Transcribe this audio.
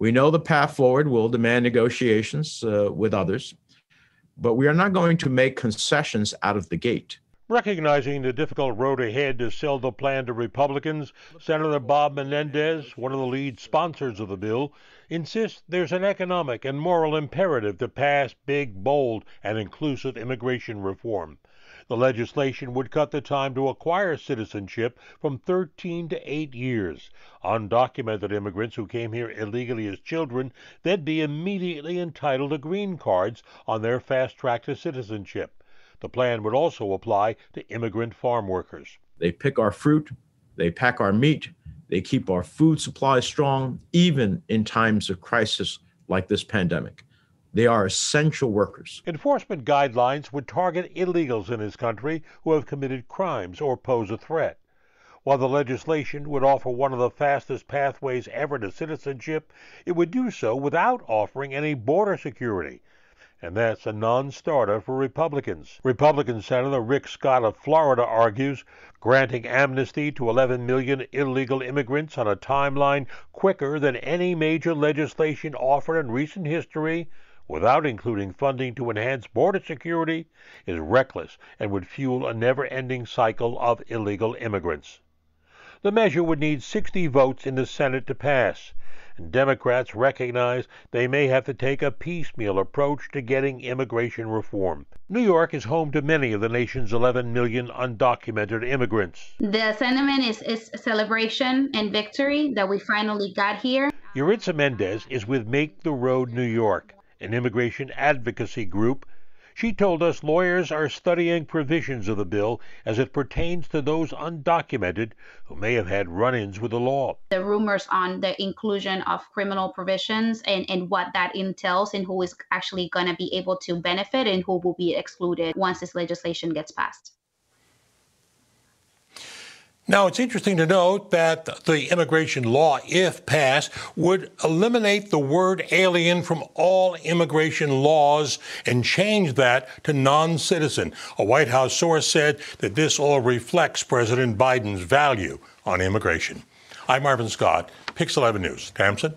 We know the path forward will demand negotiations with others, but we are not going to make concessions out of the gate. Recognizing the difficult road ahead to sell the plan to Republicans, Senator Bob Menendez, one of the lead sponsors of the bill, insists there's an economic and moral imperative to pass big, bold, and inclusive immigration reform. The legislation would cut the time to acquire citizenship from 13 to 8 years. Undocumented immigrants who came here illegally as children, they'd be immediately entitled to green cards on their fast track to citizenship. The plan would also apply to immigrant farm workers. They pick our fruit, they pack our meat, they keep our food supply strong, even in times of crisis like this pandemic. They are essential workers. Enforcement guidelines would target illegals in this country who have committed crimes or pose a threat. While the legislation would offer one of the fastest pathways ever to citizenship, it would do so without offering any border security. And that's a non-starter for Republicans. Republican Senator Rick Scott of Florida argues granting amnesty to 11 million illegal immigrants on a timeline quicker than any major legislation offered in recent history, without including funding to enhance border security, is reckless and would fuel a never-ending cycle of illegal immigrants. The measure would need 60 votes in the Senate to pass, and Democrats recognize they may have to take a piecemeal approach to getting immigration reform. New York is home to many of the nation's 11 million undocumented immigrants. The sentiment is celebration and victory that we finally got here. Yuritsa Mendez is with Make the Road New York, an immigration advocacy group. She told us lawyers are studying provisions of the bill as it pertains to those undocumented who may have had run-ins with the law. The rumors on the inclusion of criminal provisions and what that entails and who is actually going to be able to benefit and who will be excluded once this legislation gets passed. Now, it's interesting to note that the immigration law, if passed, would eliminate the word alien from all immigration laws and change that to non-citizen. A White House source said that this all reflects President Biden's value on immigration. I'm Marvin Scott, Pix 11 News. Tamsin?